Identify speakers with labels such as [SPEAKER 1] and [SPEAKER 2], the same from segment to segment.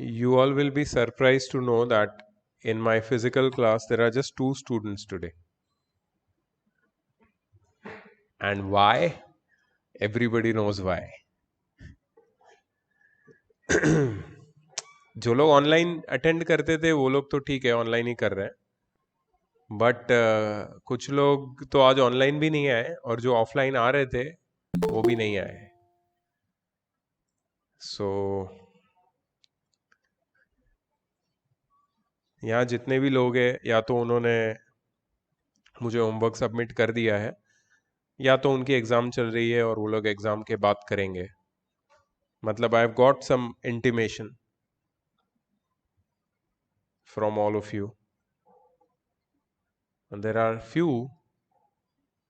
[SPEAKER 1] You all will be surprised to know that in my physical class there are just 2 students today. And why? Everybody knows why. जो लोग online attend करते थे वो लोग तो ठीक है, ऑनलाइन ही कर रहे हैं, बट कुछ लोग तो आज ऑनलाइन भी नहीं आए और जो ऑफलाइन आ रहे थे वो भी नहीं आए. सो यहाँ जितने भी लोग हैं या तो उन्होंने मुझे होमवर्क सबमिट कर दिया है या तो उनकी एग्ज़ाम चल रही है और वो लोग एग्ज़ाम के बाद करेंगे. मतलब I have got some intimation from all of you. There are few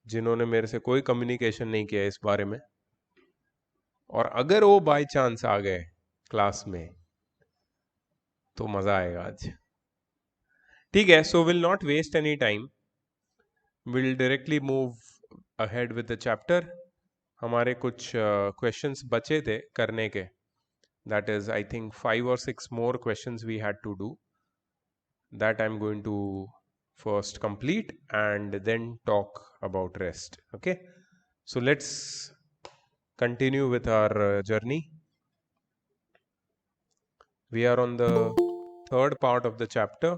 [SPEAKER 1] जिन्होंने मेरे से कोई कम्युनिकेशन नहीं किया इस बारे में, और अगर वो बाय चांस आ गए क्लास में तो मज़ा आएगा आज. ठीक है, so will not waste any time, will directly move ahead with the chapter. हमारे कुछ क्वेश्चंस बचे थे करने के. That is I think 5 or 6 more questions we had to do. That I'm going to first complete and then talk about rest. Okay, so let's continue with our journey. We are on the third part of the chapter.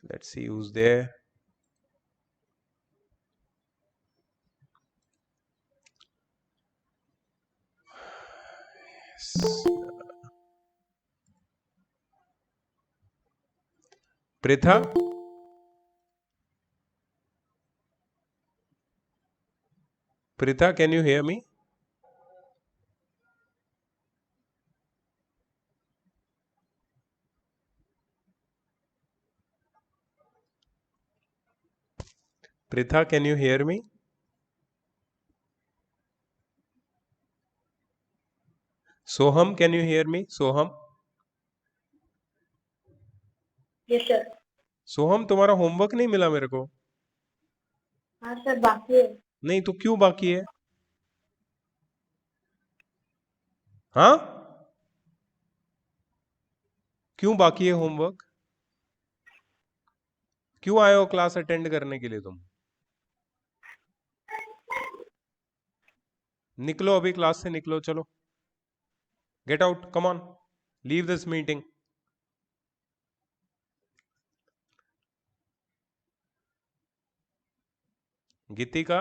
[SPEAKER 1] Let's see who's there. Yes. Pritha, Pritha, can you hear me? Pritha, can you hear me? Soham, can you hear me? Soham?
[SPEAKER 2] Yes sir.
[SPEAKER 1] Soham, तुम्हारा homework नहीं मिला मेरे को.
[SPEAKER 2] हाँ sir, बाकी है.
[SPEAKER 1] नहीं तो क्यों बाकी है? हाँ, क्यों बाकी है होमवर्क? क्यों आए हो क्लास अटेंड करने के लिए तुम? निकलो, अभी क्लास से निकलो, चलो. Get out, come on, leave this meeting. Gitika,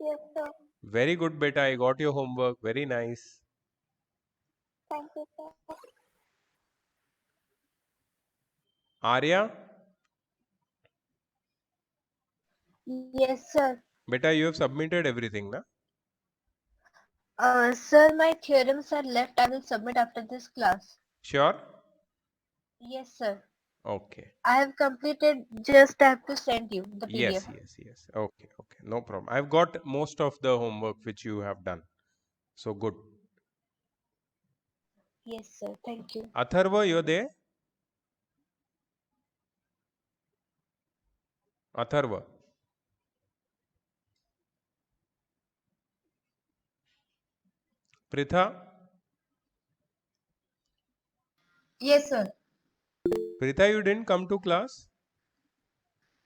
[SPEAKER 2] yes sir.
[SPEAKER 1] Very good बेटा, I got your homework, very nice.
[SPEAKER 2] Thank you sir.
[SPEAKER 1] Arya,
[SPEAKER 2] yes sir.
[SPEAKER 1] बेटा यू हैव सबमिटेड एवरीथिंग ना?
[SPEAKER 2] Sir, my theorems are left. I will submit after this class.
[SPEAKER 1] Sure?
[SPEAKER 2] Yes sir.
[SPEAKER 1] Okay.
[SPEAKER 2] I have completed. Just I have to send you the
[SPEAKER 1] Yes,
[SPEAKER 2] PDF.
[SPEAKER 1] yes, yes. Okay, okay. No problem. I've got most of the homework which you have done. So good.
[SPEAKER 2] Yes sir. Thank you.
[SPEAKER 1] Atharva, you're there? Atharva. Pritha?
[SPEAKER 2] Yes sir.
[SPEAKER 1] Pritha, you didn't come to class?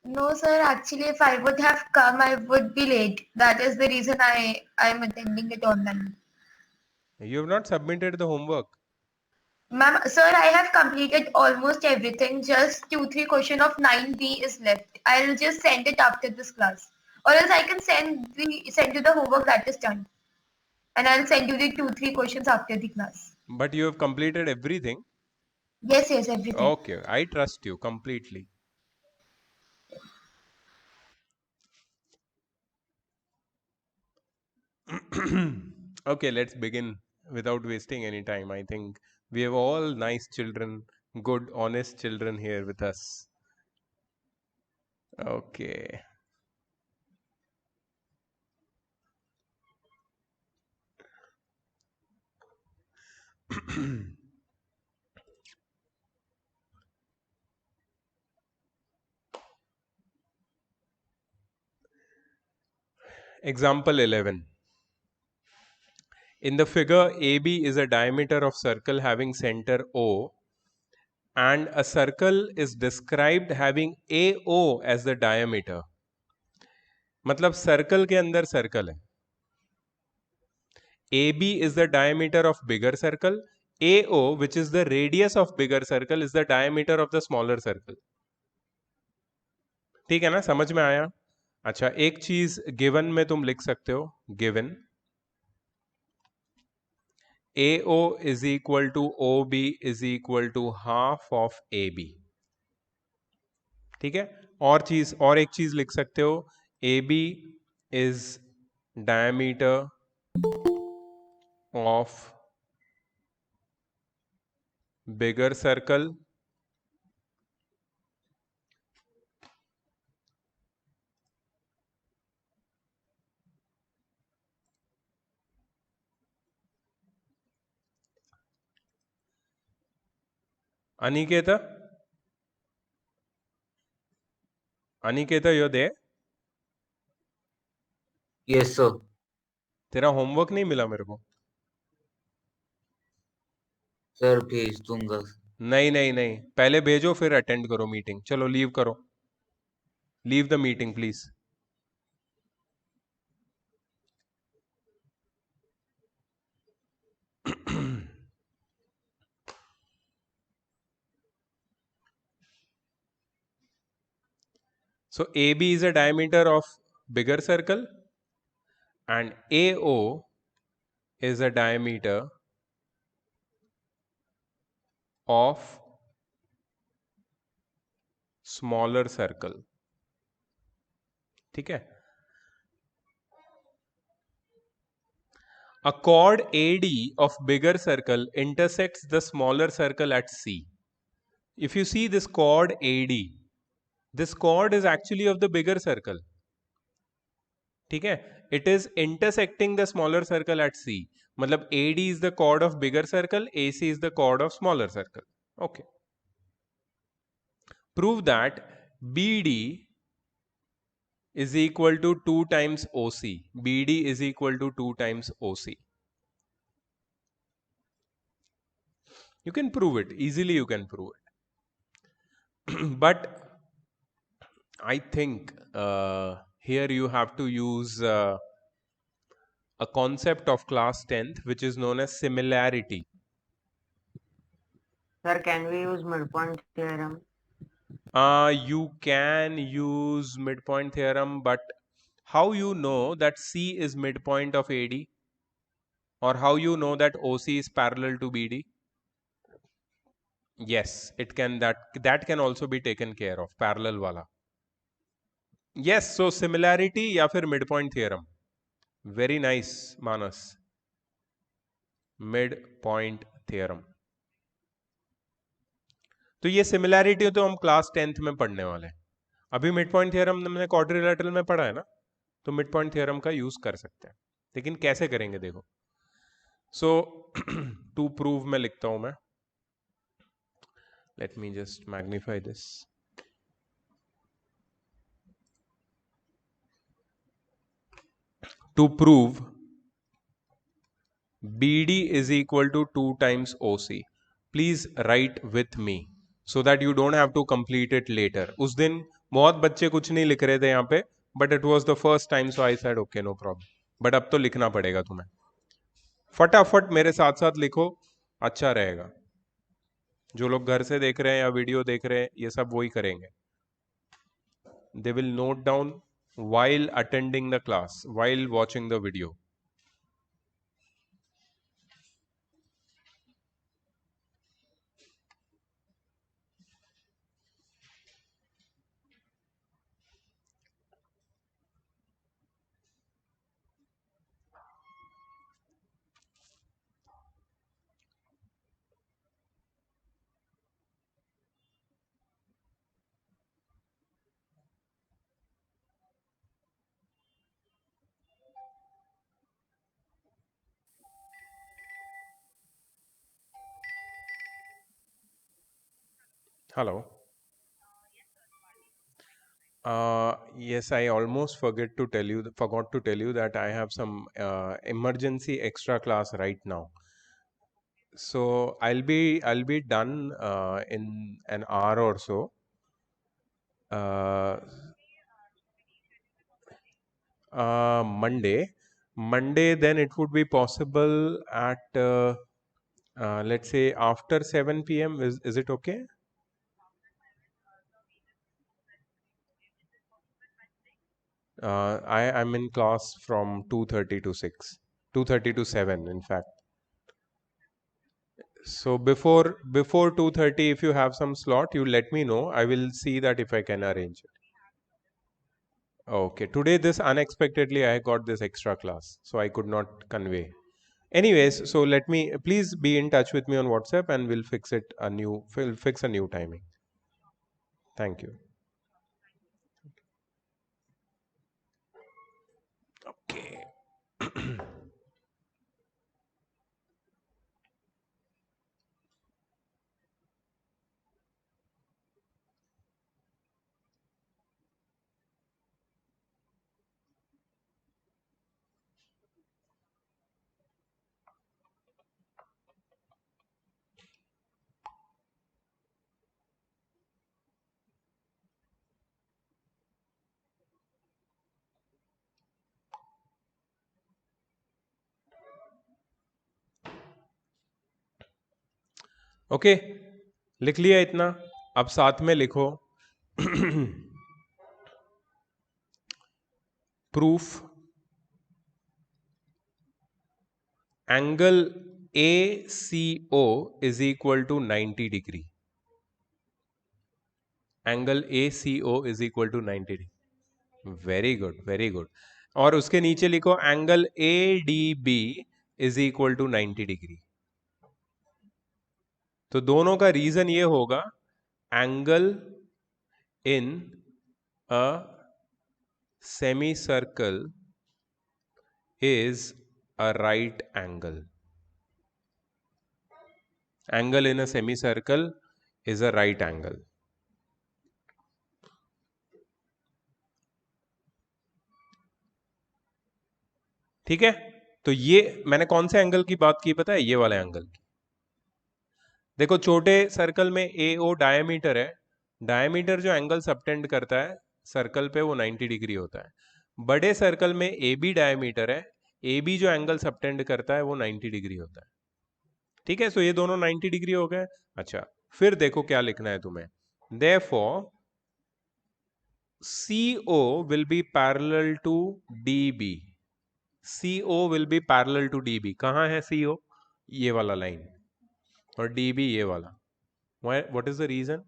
[SPEAKER 2] No sir. Actually, if I would have come, I would be late. That is the reason I am attending it online.
[SPEAKER 1] You have not submitted the homework.
[SPEAKER 2] Ma'am, sir, I have completed almost everything. Just 2-3 question of 9B is left. I'll just send it after this class, or else I can send you the homework that is done, and I'll send you the 2-3 questions after the class.
[SPEAKER 1] But you have completed everything.
[SPEAKER 2] Yes, yes, everything.
[SPEAKER 1] Okay, I trust you completely. Okay, let's begin without wasting any time. I think we have all nice children, good, honest children here with us. Okay. Example 11. In the figure, AB is a diameter of circle having center O, and a circle is described having AO as the diameter. मतलब circle के अंदर circle है. AB is the diameter of bigger circle. AO, which is the radius of bigger circle, is the diameter of the smaller circle. ठीक है ना, समझ में आया? अच्छा, एक चीज गिवन में तुम लिख सकते हो, given AO is equal to OB is equal to half of AB. ठीक है. और एक चीज लिख सकते हो, AB is diameter of bigger circle Aniket. Aniket, yo they.
[SPEAKER 3] Yes sir.
[SPEAKER 1] तेरा होमवर्क नहीं मिला मेरे को?
[SPEAKER 3] सर भेज दूंगा.
[SPEAKER 1] नहीं नहीं नहीं, पहले भेजो फिर अटेंड करो मीटिंग. चलो लीव करो, leave the meeting please. So AB is a diameter of bigger circle and AO is a diameter of smaller circle. ठीक है. A chord AD of bigger circle intersects the smaller circle at C. If you see this chord AD, this chord is actually of the bigger circle. ठीक है. It is intersecting the smaller circle at C. मतलब AD is the chord of bigger circle, AC is the chord of smaller circle. Okay. Prove that BD is equal to 2 times OC. BD is equal to 2 times OC. You can prove it. Easily you can prove it. But I think here you have to use a concept of class 10th which is known as similarity.
[SPEAKER 4] Sir, can we use midpoint theorem?
[SPEAKER 1] You can use midpoint theorem, but how you know that C is midpoint of AD? Or how you know that OC is parallel to BD? Yes, it can, that can also be taken care of, parallel wala. Yes, so similarity या फिर midpoint theorem. Very nice, Manas. Midpoint theorem. तो ये similarity तो हम class 10th में पढ़ने वाले हैं. अभी मिड पॉइंट थ्योरम हमने क्वाड्रिलेटरल में पढ़ा है ना, तो मिड पॉइंट थ्योरम का यूज कर सकते हैं. लेकिन कैसे करेंगे देखो. सो टू प्रूव में लिखता हूं मैं. Let me just magnify this. To prove BD is equal to 2 times OC. Please write with me so that you don't have to complete it later. उस दिन बहुत बच्चे कुछ नहीं लिख रहे थे यहाँ पे, but it was the first time, so I said okay, no problem. But अब तो लिखना पड़ेगा तुम्हें. फटाफट मेरे साथ साथ लिखो, अच्छा रहेगा. जो लोग घर से देख रहे हैं या वीडियो देख रहे हैं, ये सब वही करेंगे. They will note down while attending the class, while watching the video. Hello. Yes, I almost forgot to tell you that I have some emergency extra class right now. So I'll be done in an hour or so. Uh, Monday. Monday, then it would be possible at let's say after 7 p.m. Is it okay? I'm in class from 2:30 to 6, 2:30 to 7, in fact. So before 2:30, if you have some slot, you let me know. I will see that if I can arrange it. Okay. Today, this unexpectedly, I got this extra class, so I could not convey. Anyways, so let me please be in touch with me on WhatsApp, and we'll fix a new timing. Thank you. Okay. Okay, लिख लिया इतना? अब साथ में लिखो proof angle ACO is equal to 90 degree. Angle ACO is equal to 90 degree. Very good, very good. और उसके नीचे लिखो angle ADB is equal to 90 degree. तो दोनों का रीजन ये होगा, angle in a semicircle is a right angle. Angle in a semicircle is a right angle. ठीक है? तो ये मैंने कौन से एंगल की बात की पता है? ये वाले एंगल की. देखो, छोटे सर्कल में AO डायमीटर है. डायमीटर जो एंगल सबटेंड करता है सर्कल पे, वो 90 डिग्री होता है. बड़े सर्कल में AB डायमीटर है. AB जो एंगल सबटेंड करता है वो 90 डिग्री होता है. ठीक है? सो ये दोनों 90 डिग्री हो गए. अच्छा, फिर देखो क्या लिखना है तुम्हें. Therefore, CO will be parallel to DB. CO will be parallel to DB. कहाँ है CO? ये वाला लाइन. और DB ये वाला. What is the reason?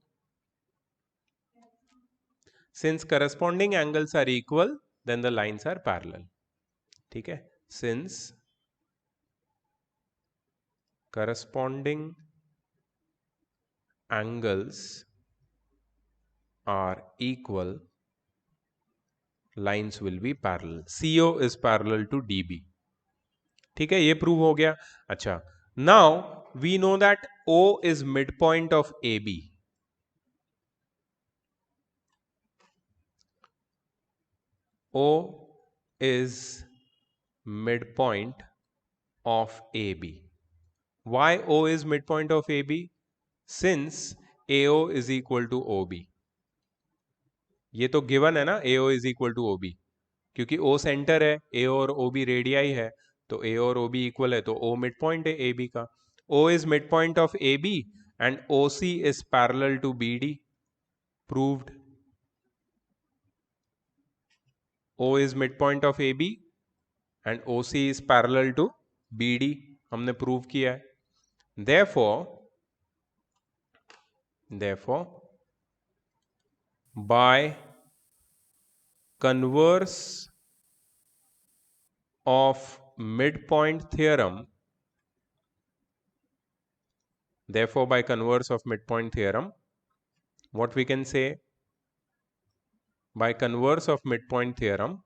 [SPEAKER 1] Since corresponding angles are equal, then the lines are parallel. ठीक है? Since corresponding angles are equal, lines will be parallel. CO is parallel to DB. ठीक है? ये प्रूव हो गया. अच्छा, now we know that O is midpoint of AB. O is midpoint of AB. Why O is midpoint of AB? Since AO is equal to OB. ये तो given है ना, AO is equal to OB. क्योंकि O centre है, AO और OB radii है, तो AO और OB इक्वल है, तो O मिडपॉइंट है AB का. O is midpoint of AB and OC is parallel to BD. Proved. O is midpoint of AB and OC is parallel to BD. हमने prove किया है. Therefore, by converse of midpoint theorem, what we can say? By converse of midpoint theorem,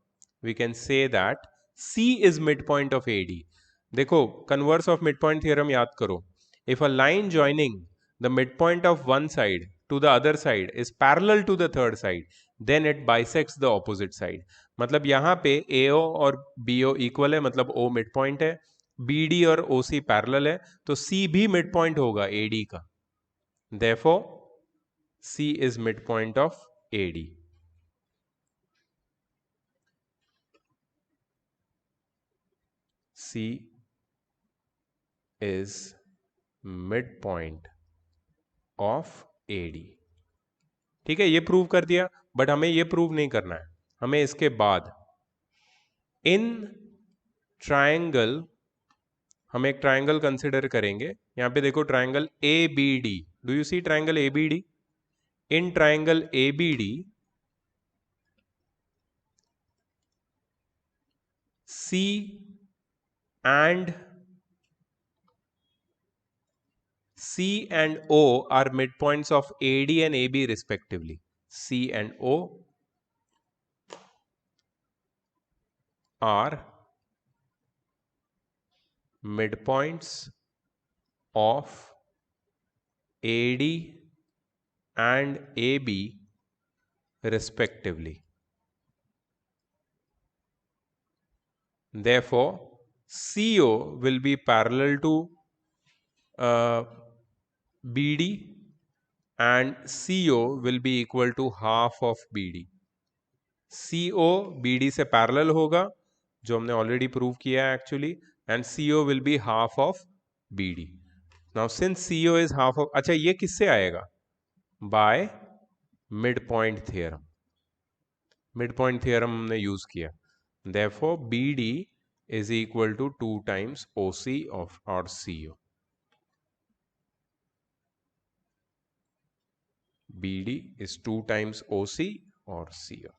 [SPEAKER 1] we can say that C is midpoint of AD. देखो, converse of midpoint theorem याद करो. If a line joining the midpoint of one side to the other side is parallel to the third side, then it bisects the opposite side. मतलब यहाँ पे AO और BO equal है, मतलब O mid point है, BD और OC parallel है, तो C भी मिड पॉइंट होगा AD का। Therefore C is midpoint of AD. C is midpoint of AD। ठीक है, ये प्रूव कर दिया, बट हमें ये प्रूव नहीं करना है। हमें इसके बाद इन ट्रायंगल, हम एक ट्रायंगल कंसिडर करेंगे। यहां पे देखो triangle ABD, do you see triangle ABD? In triangle ABD C and O are midpoints of AD and AB respectively. C and O are midpoints of AD and AB respectively. Therefore, CO will be parallel to BD and CO will be equal to half of BD. CO BD से parallel होगा, जो हमने already prove किया है actually, and CO will be half of BD. Now since CO is half of, अच्छा ये किससे आएगा? By mid point theorem. Mid point theorem हमने यूज किया। Therefore BD is equal to 2 times OC of or CO. BD is 2 times OC or CO.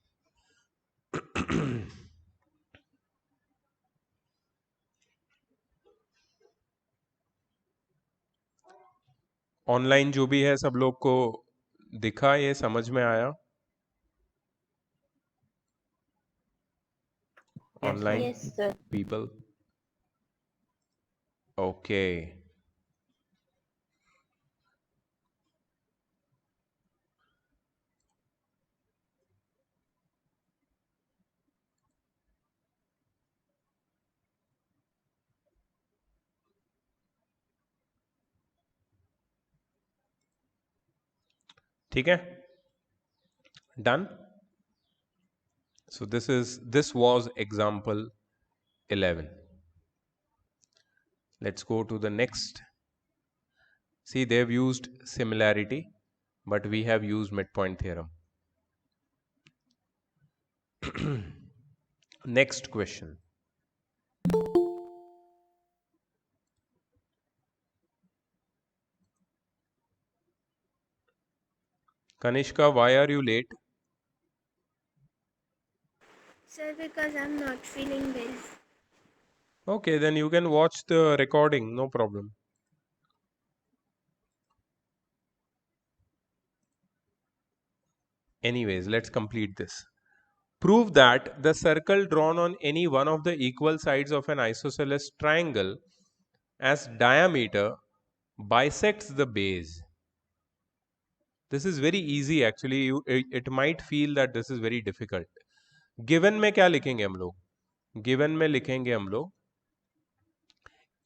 [SPEAKER 1] Online जो भी है सब लोग को दिखा, ये समझ में आया? Online
[SPEAKER 2] Yes, sir.
[SPEAKER 1] People, okay. ठीक है, done. So this was example 11. Let's go to the next. See, they've used similarity, but we have used midpoint theorem. Next question. Kanishka, why are you late?
[SPEAKER 5] Sir, because I'm not feeling well.
[SPEAKER 1] Okay, then you can watch the recording, no problem. Anyways, let's complete this. Prove that the circle drawn on any one of the equal sides of an isosceles triangle as diameter bisects the base. This is very easy actually. It might feel that this is very difficult. Given में क्या लिखेंगे हम लोग? Given में लिखेंगे हम लोग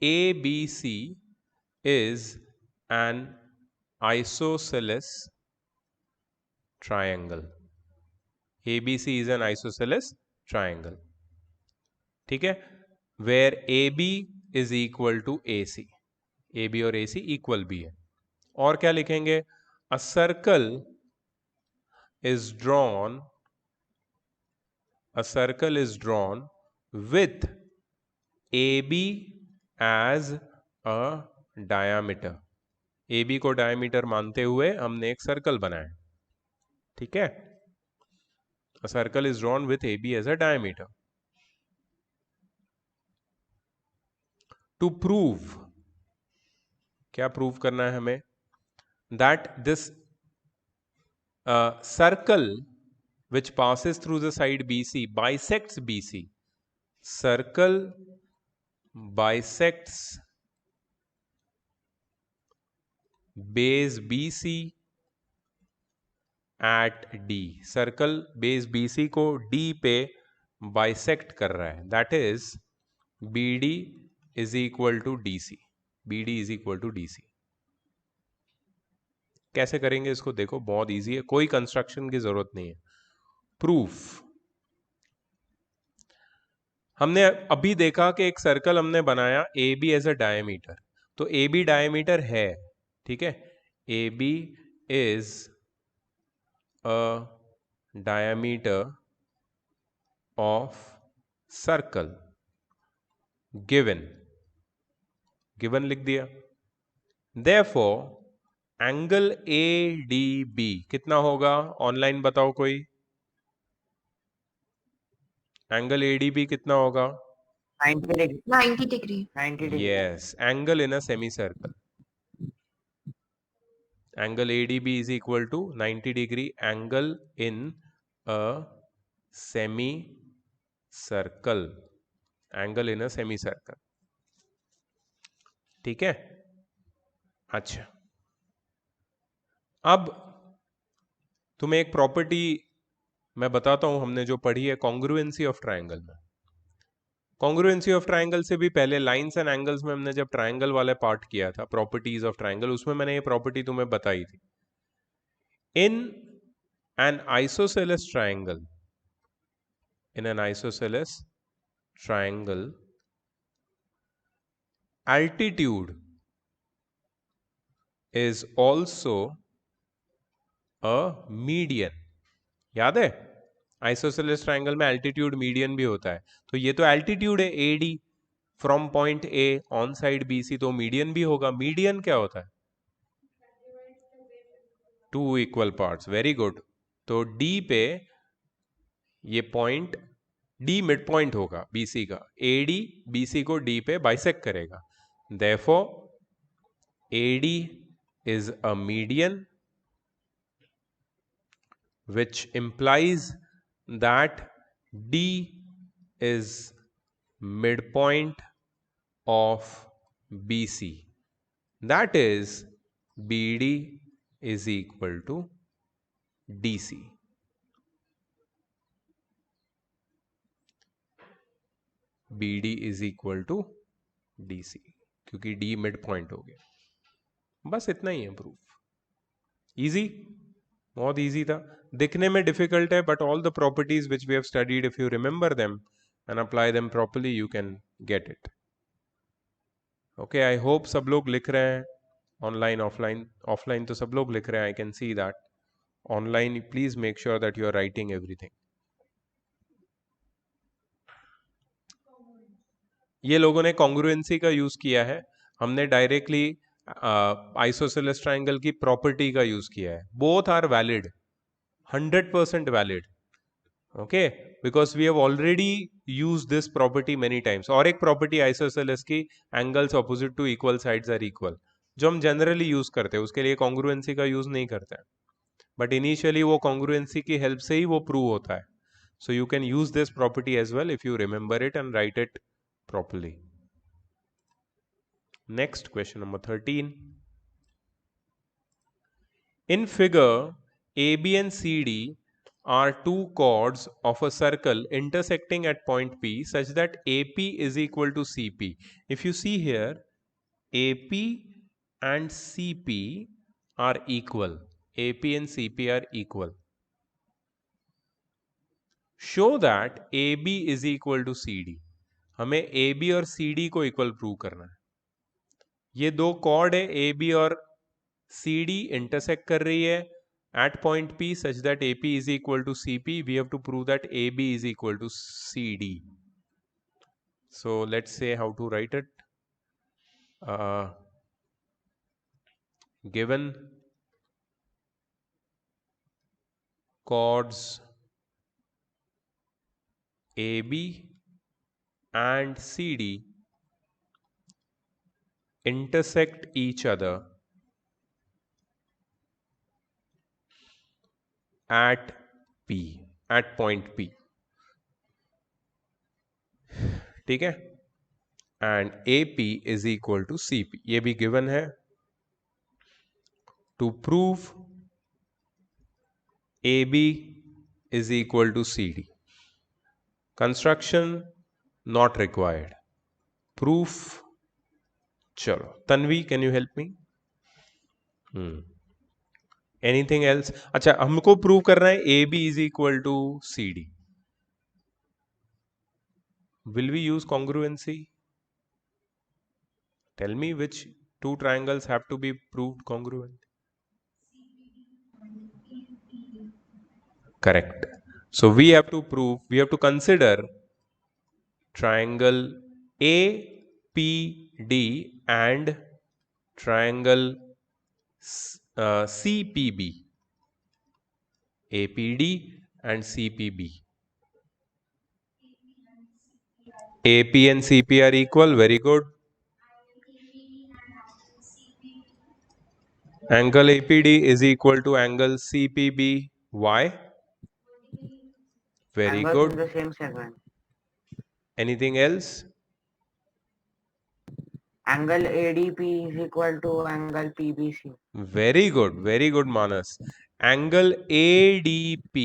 [SPEAKER 1] ABC is an isosceles triangle. ABC is an isosceles triangle. ठीक है, where AB is equal to AC. AB और AC equal भी है। और क्या लिखेंगे? A circle is drawn with AB as a diameter. AB को डायमीटर मानते हुए हमने एक सर्कल बनाया। ठीक है, a circle is drawn with AB as a diameter. To prove, क्या प्रूव करना है हमें? That this circle which passes through the side BC bisects BC. Circle bisects base BC at D, circle base BC को D पे bisect कर रहा है, that is BD is equal to DC, BD is equal to DC। कैसे करेंगे इसको देखो, बहुत इजी है, कोई कंस्ट्रक्शन की जरूरत नहीं है। प्रूफ, हमने अभी देखा कि एक सर्कल हमने बनाया AB एज अ डायमीटर, तो AB डायमीटर है, ठीक है, AB is a diameter of circle, given, given लिख दिया। देयरफॉर एंगल ADB कितना होगा, ऑनलाइन बताओ कोई, एंगल ADB कितना होगा?
[SPEAKER 4] 90 degree.
[SPEAKER 2] 90 degree.
[SPEAKER 4] 90 degree.
[SPEAKER 1] Yes, angle in a semicircle. Angle ADB is equal to 90 degree angle in a semicircle. Angle in a semicircle. ठीक है, अच्छा, अब तुम्हें एक प्रॉपर्टी मैं बताता हूं, हमने जो पढ़ी है कॉन्ग्रुएंसी ऑफ ट्रायंगल में। कॉन्ग्रुएंसी ऑफ ट्रायंगल से भी पहले लाइंस एंड एंगल्स में हमने जब ट्रायंगल वाला पार्ट किया था, प्रॉपर्टीज ऑफ ट्रायंगल, उसमें मैंने ये प्रॉपर्टी तुम्हें बताई थी। In an isosceles triangle, in an isosceles triangle, altitude is also a median। याद है, आइसोसेलेस ट्रायंगल में एल्टीट्यूड मीडियन भी होता है, तो ये तो एल्टीट्यूड है AD from point A on side BC, तो मीडियन भी होगा। मीडियन क्या होता है? Two equal parts, very good. तो D पे ये पॉइंट D मिड पॉइंट होगा BC का, AD BC को D पे बाइसेक्ट करेगा, therefore AD is a median, which implies that D is midpoint of BC, that is BD is equal to DC। BD is equal to DC, क्योंकि D mid point हो गया। बस इतना ही है proof, easy, बहुत easy था, दिखने में डिफिकल्ट है, but all the properties which we have studied, if you remember them and apply them properly, you can get it. Okay, I hope सब लोग लिख रहे हैं, ऑनलाइन ऑफलाइन, ऑफलाइन तो सब लोग लिख रहे हैं, I can see that. Online please make sure that you are writing everything. ये लोगों ने कॉन्ग्रुएंसी का यूज किया है, हमने डायरेक्टली आइसोसेलेस ट्रायंगल की प्रॉपर्टी का यूज किया है। Both are valid, 100% valid, okay, because we have already use this property many times. और एक प्रॉपर्टी आइसोसेलेस की, angles opposite to equal sides are equal, जो हम जनरली यूज करते हैं, उसके लिए कॉन्ग्रुएंसी का यूज नहीं करते हैं, बट इनिशियली वो कॉन्ग्रुएंसी की हेल्प से ही वो प्रूव होता है। So you can use this property as well if you remember it and write it properly. Next, question number 13. In figure, AB and CD are two chords of a circle intersecting at point P such that AP is equal to CP. If you see here, AP and CP are equal. AP and CP are equal. Show that AB is equal to CD. हमें AB और CD को equal prove करना है। ये दो cord है, AB और CD intersect कर रही है at point P such that AP is equal to CP। We have to prove that AB is equal to CD। So let's say how to write it. Given chords AB and CD intersect each other at P, at point P, ठीक है, and AP is equal to CP, ये भी given है। To prove AB is equal to CD. Construction not required. Proof, चलो Tanvi, can you help me? Anything else? अच्छा, हमको prove करना है A B is equal to C D. Will we use congruency? Tell me which two triangles have to be proved congruent. Correct. So we have to prove, we have to consider triangle APD and triangle CPB. APD and CPB. AP and CP are equal. Very good. Angle APD is equal to angle CPB. Why? Very
[SPEAKER 4] Angles
[SPEAKER 1] good.
[SPEAKER 4] in the same segment.
[SPEAKER 1] Anything else?
[SPEAKER 4] Angle ADP is equal to angle PBC.
[SPEAKER 1] Very good, very good Manas. Angle ADP,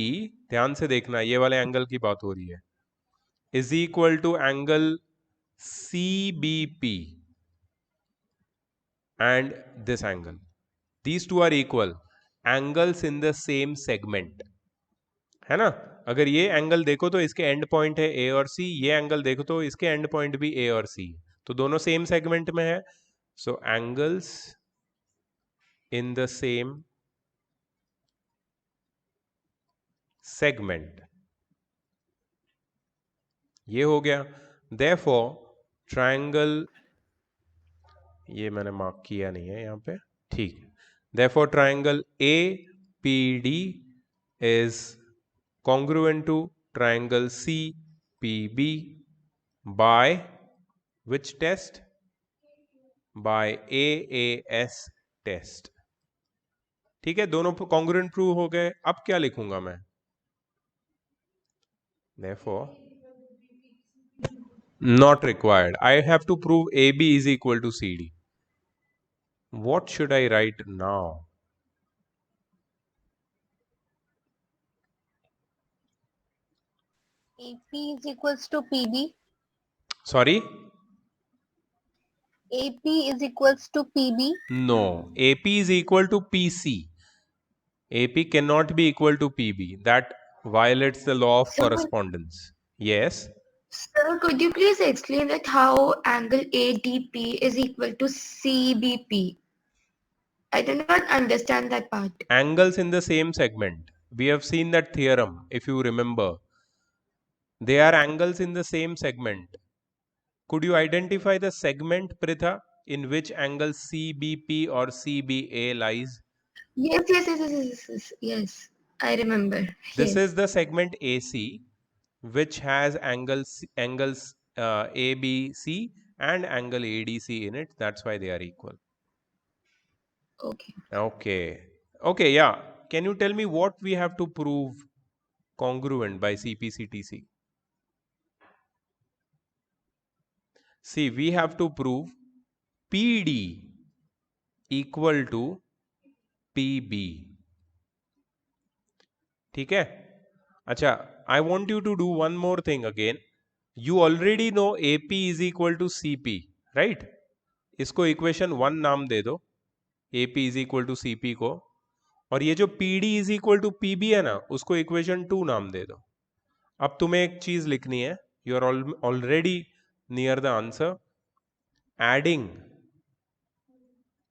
[SPEAKER 1] ध्यान से देखना, ये वाले angle की बात हो रही है, is equal to angle CBP and this angle. These two are equal angles in the same segment, है ना? अगर ये एंगल देखो तो इसके एंड पॉइंट है A और C, ये एंगल देखो तो इसके एंड पॉइंट भी A और C, तो दोनों सेम सेगमेंट में है. सो angles in the same segment. ये हो गया. Therefore triangle, ये मैंने मार्क किया नहीं है यहाँ पे, ठीक. Therefore triangle APD is congruent to triangle CPB by which test? By AAS test. ठीक है, दोनों कॉन्ग्रुएंट प्रूव हो गए. अब क्या लिखूंगा मैं? Therefore not required. I have to prove AB is equal to CD. What should I write now?
[SPEAKER 2] AP is equals to PB.
[SPEAKER 1] Sorry?
[SPEAKER 2] AP is equals to PB.
[SPEAKER 1] No, AP is equal to PC. AP cannot be equal to PB. That violates the law of
[SPEAKER 2] So-
[SPEAKER 1] correspondence. Yes.
[SPEAKER 2] Sir, could you please explain that how angle ADP is equal to CBP? I do not understand that part.
[SPEAKER 1] Angles in the same segment. We have seen that theorem, if you remember. They are angles in the same segment. Could you identify the segment, Pritha, in which angle CBP or CBA lies?
[SPEAKER 2] Yes. I remember.
[SPEAKER 1] This
[SPEAKER 2] Yes.
[SPEAKER 1] is the segment AC, which has angles ABC and angle ADC in it. That's why they are equal.
[SPEAKER 2] Okay.
[SPEAKER 1] Okay, yeah. Can you tell me what we have to prove congruent by CPCTC? See, we have to prove PD equal to PB. ठीक है? अच्छा, I want you to do one more thing again. You already know AP is equal to CP, right? इसको equation 1 नाम दे दो, AP is equal to CP को, और ये जो PD is equal to PB है ना, उसको इक्वेशन 2 नाम दे दो. अब तुम्हें एक चीज लिखनी है. You are already near the answer. Adding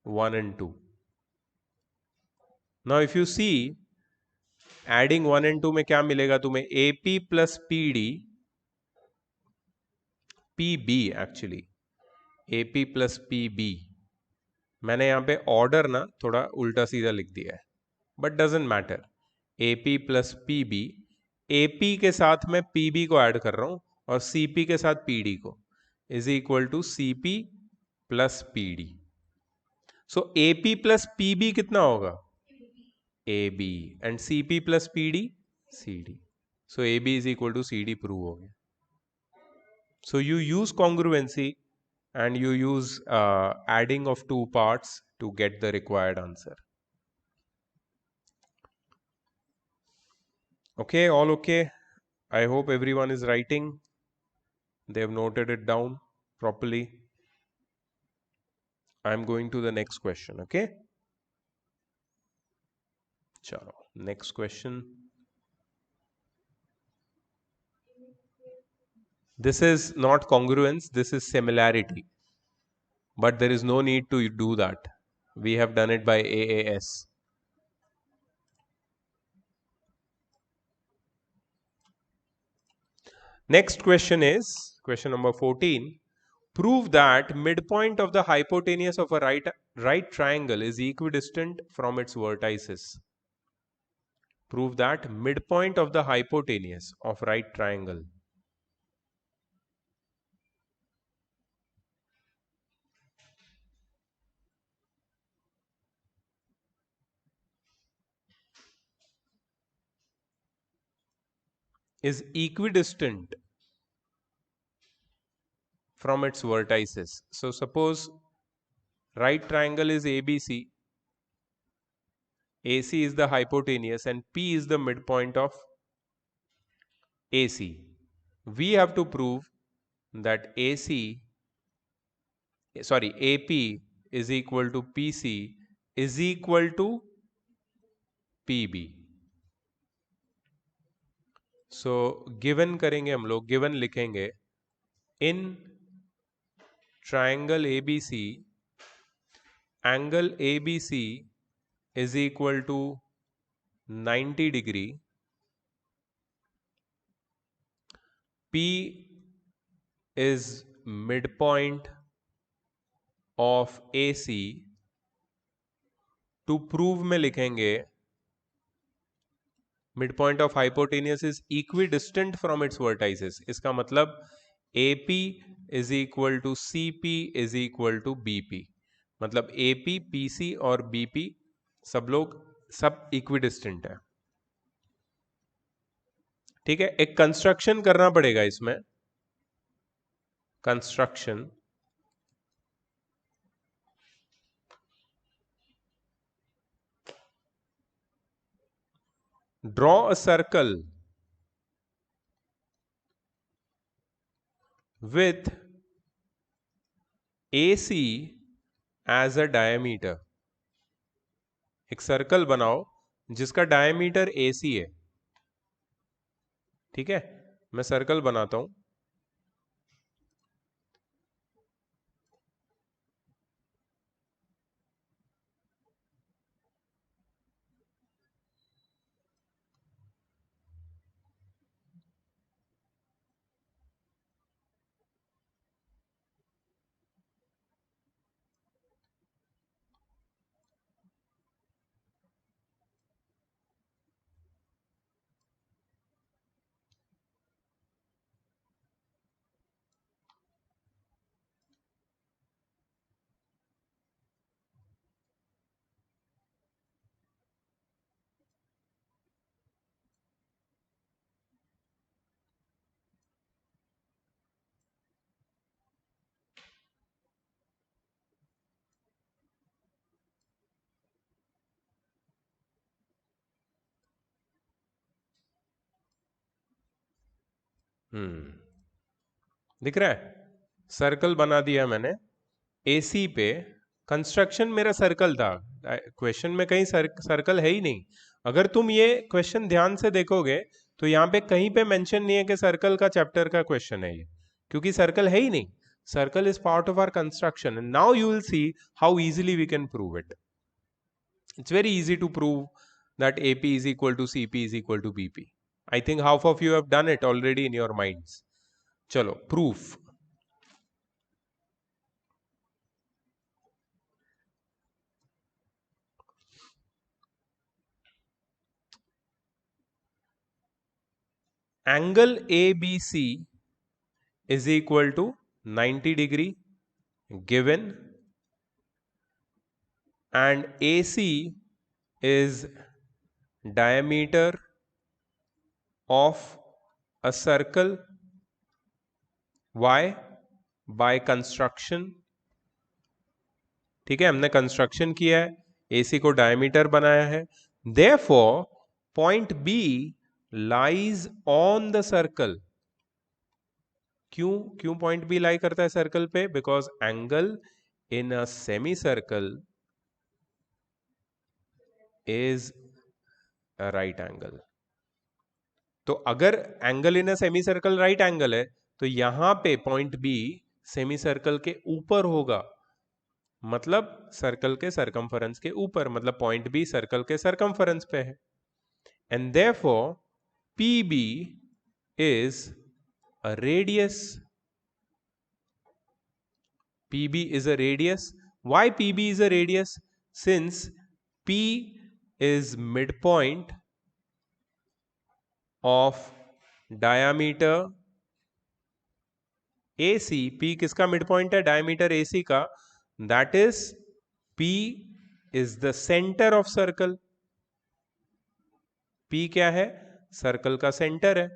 [SPEAKER 1] 1 and 2. Now if you see, adding 1 and 2 में क्या मिलेगा तुम्हें? AP plus PD, PB actually, AP plus PB. मैंने यहाँ पे ऑर्डर ना थोड़ा उल्टा सीधा लिख दिया है, but doesn't matter. AP plus PB, AP के साथ मैं PB को ऐड कर रहा हूँ और CP के साथ PD को, is equal to CP plus PD. So AP plus PB कितना होगा? AB and CP plus PD CD. So AB is equal to CD prove हो गया. So you use congruency and you use adding of two parts to get the required answer. Okay, all okay. I hope everyone is writing. They have noted it down properly. I'm going to the next question. Okay. Chalo. Next question. This is not congruence. This is similarity. But there is no need to do that. We have done it by AAS. Next question is question number 14. Prove that midpoint of the hypotenuse of a right triangle is equidistant from its vertices. Prove that midpoint of the hypotenuse of right triangle is equidistant from its vertices. So suppose right triangle is ABC, AC is the hypotenuse and P is the midpoint of AC. We have to prove that AP is equal to PC is equal to PB. So given करेंगे हम लोग, given लिखेंगे in triangle ABC, angle ABC is equal to 90 degree, P is midpoint of AC. To prove में लिखेंगे midpoint of hypotenuse is equidistant from its vertices. इसका मतलब AP is equal to CP is equal to BP. मतलब AP, PC और BP सब equidistant है. ठीक है, एक कंस्ट्रक्शन करना पड़ेगा इसमें. Construction draw a circle with AC as a diameter. एक सर्कल बनाओ जिसका डायमीटर AC है. ठीक है, मैं सर्कल बनाता हूं. दिख रहा है, सर्कल बना दिया मैंने AC पे. कंस्ट्रक्शन मेरा सर्कल था, क्वेश्चन में कहीं सर्कल है ही नहीं. अगर तुम ये क्वेश्चन ध्यान से देखोगे तो यहाँ पे कहीं पे मेंशन नहीं है कि सर्कल का चैप्टर का क्वेश्चन है ये, क्योंकि सर्कल है ही नहीं. Circle is part of our construction and now you will see how easily we can prove it. It's very easy to prove that AP is equal to CP is equal to BP. I think half of you have done it already in your minds. चलो proof. Angle ABC is equal to 90 degree given, and AC is diameter of a circle. Why? By construction. ठीक है, हमने construction किया है, AC को diameter बनाया है. Therefore, point B lies on the circle. क्यों क्यों पॉइंट बी लाई करता है सर्कल पे? Because angle in a semi circle is a right angle. तो अगर angle in a semi circle right angle है तो यहां पे पॉइंट बी सेमी सर्कल के ऊपर होगा, मतलब सर्कल के सरकमफरेंस के ऊपर, मतलब पॉइंट बी सर्कल के सरकमफरेंस पे है. And therefore P B is a radius. PB is a radius. Why PB is a radius? Since P is midpoint of diameter AC. P किसका midpoint है? Diameter AC का. That is P is the center of circle. P क्या है? Circle का centre है.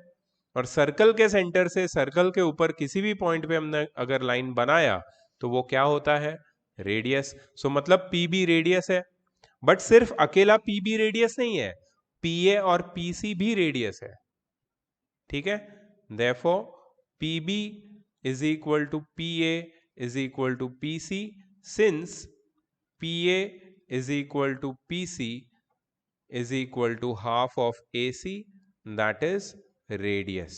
[SPEAKER 1] और circle के centre से सर्कल के ऊपर किसी भी पॉइंट पे हमने अगर लाइन बनाया तो वो क्या होता है? रेडियस. सो मतलब PB रेडियस है. बट सिर्फ अकेला PB रेडियस नहीं है, PA और PC भी रेडियस है. ठीक है? Therefore PB is equal to PA is equal to PC. Since PA is equal to PC is equal to half of AC, that is radius.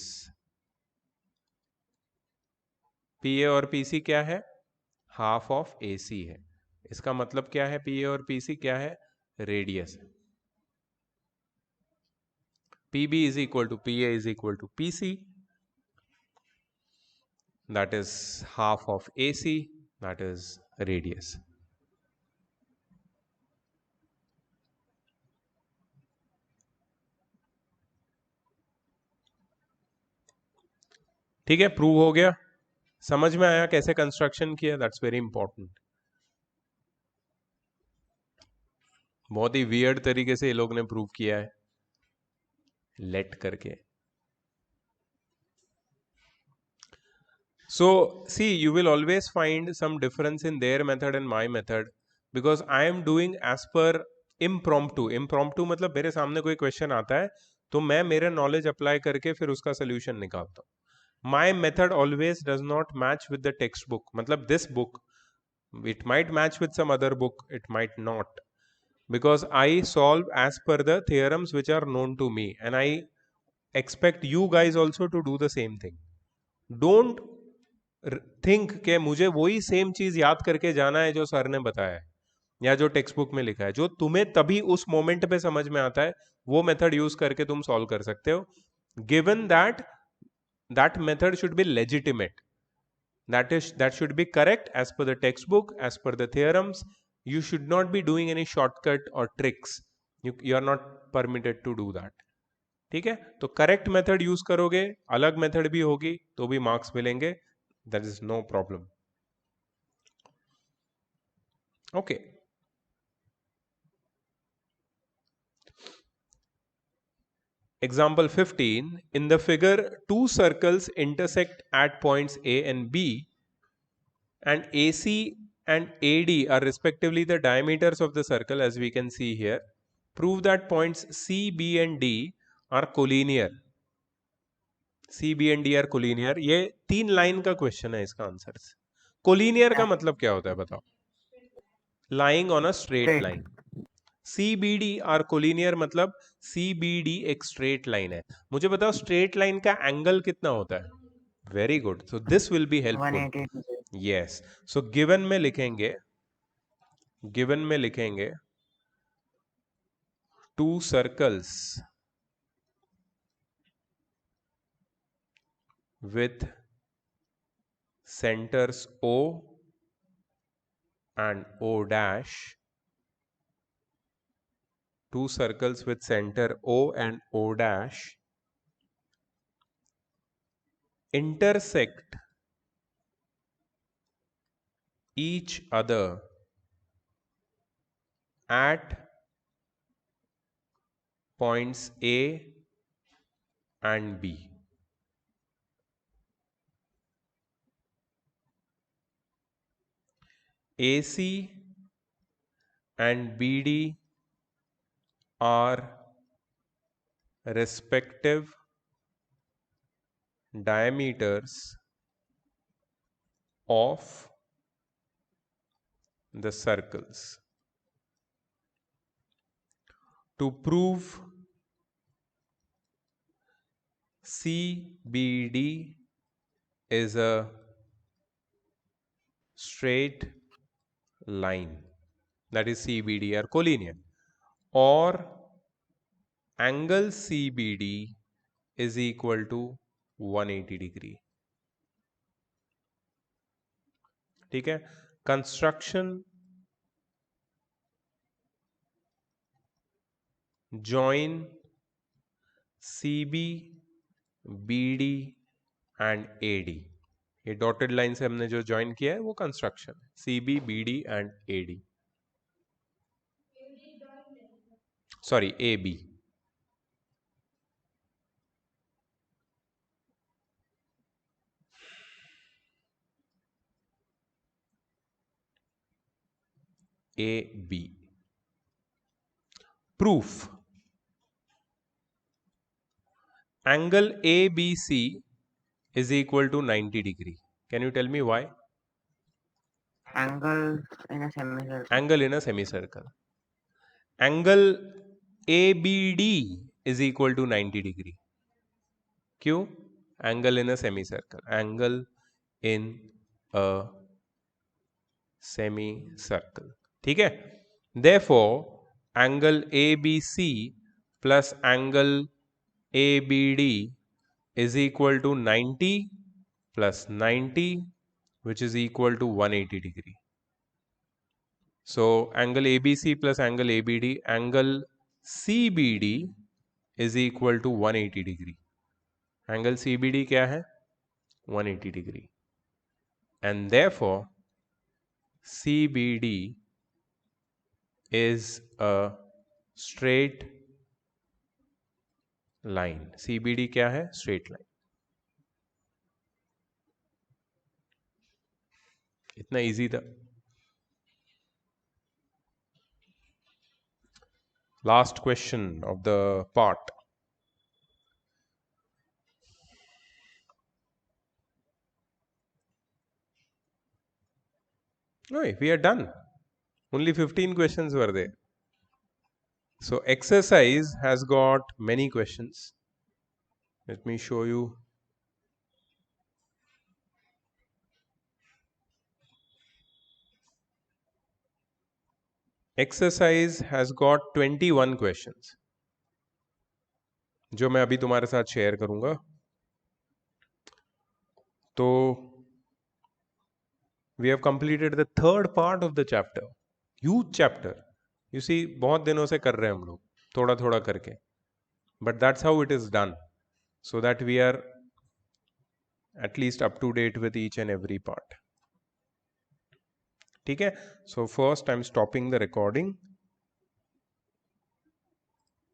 [SPEAKER 1] PA और PC क्या है? हाफ ऑफ AC है. इसका मतलब क्या है? PA और PC क्या है? रेडियस है. PB is equal to PA is equal to PC, that is half of AC, that is radius. ठीक है, प्रूव हो गया. समझ में आया कैसे कंस्ट्रक्शन किया? That's very important. बहुत ही वियर्ड तरीके से ये लोग ने प्रूव किया है, लेट करके. So see, you will always find some difference in their method and my method because I am doing as per impromptu. Impromptu मतलब मेरे सामने कोई क्वेश्चन आता है तो मैं मेरा नॉलेज अप्लाई करके फिर उसका सोल्यूशन निकालता हूँ. My method always does not match with the textbook. मतलब this book, it might match with some other book, it might not, because I solve as per the theorems which are known to me and I expect you guys also to do the same thing. Don't think कि मुझे वही same चीज याद करके जाना है जो sir ने बताया है या जो टेक्स्ट बुक में लिखा है. जो तुम्हें तभी उस मोमेंट पे समझ में आता है वो मेथड यूज करके तुम सॉल्व कर सकते हो, given that that method should be legitimate, that should be correct as per the textbook, as per the theorems. You should not be doing any shortcut or tricks. You are not permitted to do that. ठीक है? तो correct method use करोगे, अलग method भी होगी तो भी marks मिलेंगे. That is no problem. Okay. Example 15. In the figure, two circles intersect at points A and B, and AC and AD are respectively the diameters of the circle, as we can see here. Prove that points C, B and D are collinear. C, B and D are collinear. ये 3 line का question है. इसका answer collinear का मतलब क्या होता है बताओ? Lying on a straight line. CBD are collinear मतलब CBD एक स्ट्रेट लाइन है. मुझे बताओ स्ट्रेट लाइन का एंगल कितना होता है? Very good. So this will be helpful.
[SPEAKER 4] 180.
[SPEAKER 1] Yes. So given में लिखेंगे to circles with centers O and O dash, two circles with center O and O dash intersect each other at points A and B. AC and BD are respective diameters of the circles. To prove CBD is a straight line, that is CBD are collinear, or angle CBD is equal to 180 degree. ठीक है, construction join CB, BD and AD. ये dotted line से हमने जो join किया है वो construction है, CB, BD and AD, sorry AB. AB. Proof. Angle ABC is equal to 90 degree. Can you tell me why?
[SPEAKER 4] Angle in a semicircle.
[SPEAKER 1] Angle in a semicircle. Angle ABD is equal to 90 degree. क्यों? Angle in a semicircle. Angle in a semicircle. ठीक है? Therefore, angle ABC plus angle ABD is equal to 90 plus 90, which is equal to 180 degree. So angle ABC plus angle ABD, angle CBD is equal to 180 degree. Angle CBD क्या है? 180 degree. And therefore CBD is a straight line. CBD क्या है? Straight line. इतना easy था. Last question of the part. No, we are done. Only 15 questions were there. So exercise has got many questions. Let me show you. Exercise has got 21 questions, जो मैं अभी तुम्हारे साथ share करूंगा. तो we have completed the third part of the chapter, huge chapter. You see, बहुत दिनों से कर रहे हैं हम लोग, थोड़ा थोड़ा करके. But that's how it is done, so that we are at least up to date with each and every part. ठीक है? So first I'm stopping the recording.